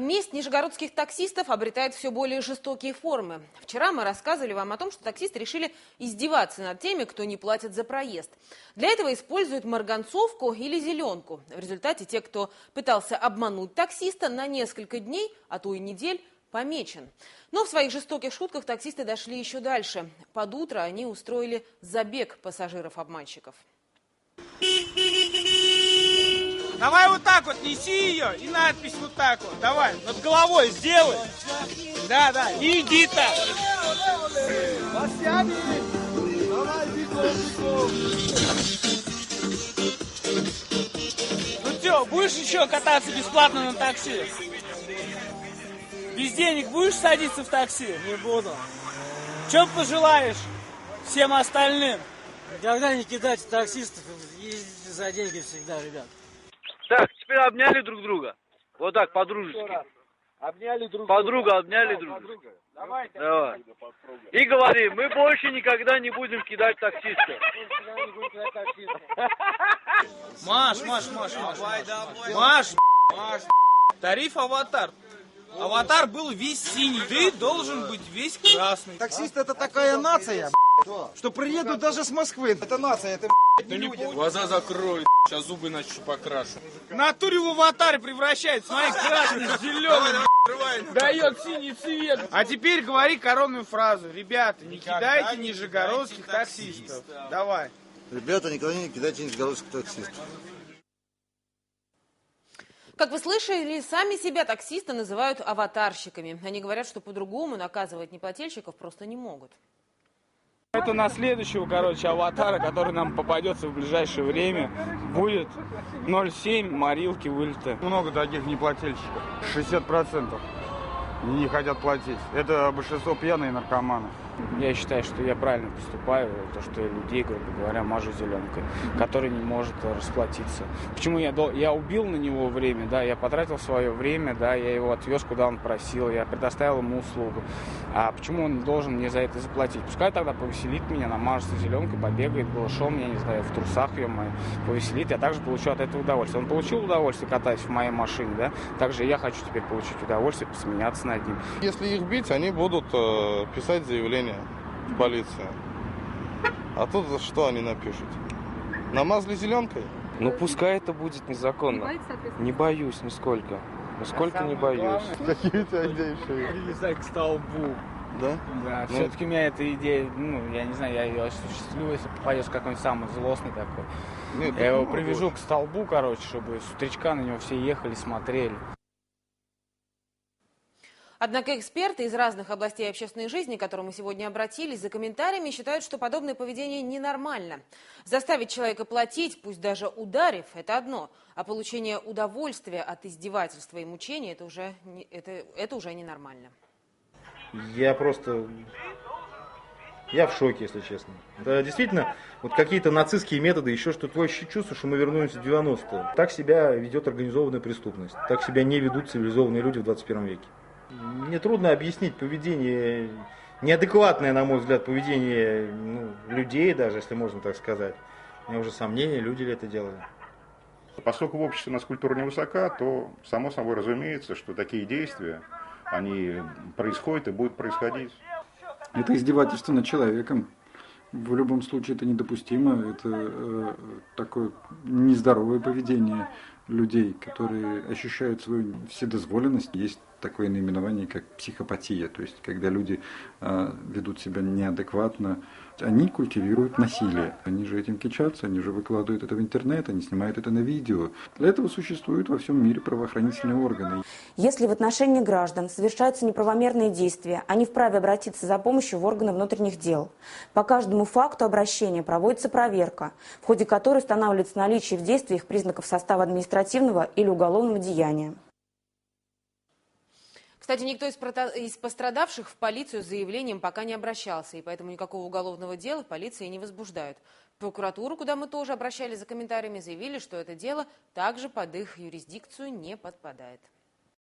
месть нижегородских таксистов обретает все более жестокие формы. Вчера мы рассказывали вам о том, что таксисты решили издеваться над теми, кто не платит за проезд. Для этого используют марганцовку или зеленку. В результате те, кто пытался обмануть таксиста, на несколько дней, а то и недель, помечен. Но в своих жестоких шутках таксисты дошли еще дальше. Под утро они устроили забег пассажиров-обманщиков. Давай вот так вот неси ее и надпись вот так вот. Давай, над головой сделай. Да, и иди так. Ну что, будешь еще кататься бесплатно на такси? Без денег будешь садиться в такси? Не буду. Что пожелаешь всем остальным? Никогда не кидайте таксистов, ездите за деньги всегда, ребят. Так, теперь обняли друг друга. Вот так, по-дружески. Обняли друг Подруга, обняли друг друга. Давай. И говори, мы больше никогда не будем кидать таксистов. Маш. Тариф аватар. Аватар был весь синий, ты должен быть весь красный. Таксист это такая нация, что приедут даже с Москвы. Это нация, это не люди. Глаза закрой, сейчас зубы начну покрашу. В натуре в аватаре превращается, смотри, красный, зеленый, дает синий цвет. А теперь говори коронную фразу. Ребята, не кидайте нижегородских таксистов. Давай. Ребята, никогда не кидайте нижегородских таксистов. Как вы слышали, сами себя таксисты называют аватарщиками. Они говорят, что по-другому наказывать неплательщиков просто не могут. Это на следующего, аватара, который нам попадется в ближайшее время, будет 0,7 морилки вылета. Много таких неплательщиков. 60% не хотят платить. Это большинство пьяные наркоманы. Я считаю, что я правильно поступаю, то, что я людей, грубо говоря, мажу зеленкой, который не может расплатиться. Почему я убил на него время, да, я потратил свое время, да, я его отвез, куда он просил, я предоставил ему услугу. А почему он должен мне за это заплатить? Пускай тогда повеселит меня, намажется зеленкой, побегает голышом, я не знаю, в трусах ее мою, повеселит, я также получу от этого удовольствие. Он получил удовольствие, катаясь в моей машине, да, также я хочу теперь получить удовольствие, посмеяться над ним. Если их бить, они будут писать заявление в полицию. А тут за что они напишут? Намазали зеленкой? Ну пускай это будет незаконно. Не боюсь нисколько. Нисколько не боюсь. Какие у тебя идеи, Шейх? Привязать к столбу. Да? Да, все-таки у меня эта идея, я не знаю, я ее осуществлю, если попадется какой-нибудь самый злостный такой. Нет, я его привяжу к столбу, чтобы с утречка на него все ехали, смотрели. Однако эксперты из разных областей общественной жизни, к которым мы сегодня обратились, за комментариями считают, что подобное поведение ненормально. Заставить человека платить, пусть даже ударив, это одно. А получение удовольствия от издевательства и мучения – это уже ненормально. Я в шоке, если честно. Это действительно вот какие-то нацистские методы, еще что-то. Твое чувство, что мы вернулись в 90-е. Так себя ведет организованная преступность. Так себя не ведут цивилизованные люди в 21 веке. Мне трудно объяснить поведение, неадекватное, на мой взгляд, поведение людей, даже если можно так сказать. У меня уже сомнения, люди ли это делали. Поскольку в обществе у нас культура невысока, то само собой разумеется, что такие действия, они происходят и будут происходить. Это издевательство над человеком. В любом случае это недопустимо, это такое нездоровое поведение людей, которые ощущают свою вседозволенность. Есть такое наименование, как психопатия, то есть когда люди ведут себя неадекватно, они культивируют насилие. Они же этим кичатся, они же выкладывают это в интернет, они снимают это на видео. Для этого существуют во всем мире правоохранительные органы. Если в отношении граждан совершаются неправомерные действия, они вправе обратиться за помощью в органы внутренних дел. По каждому факту обращения проводится проверка, в ходе которой устанавливается наличие в действиях признаков состава административного или уголовного деяния. Кстати, никто из пострадавших в полицию с заявлением пока не обращался, и поэтому никакого уголовного дела в полиции не возбуждают. В прокуратуру, куда мы тоже обращались за комментариями, заявили, что это дело также под их юрисдикцию не подпадает.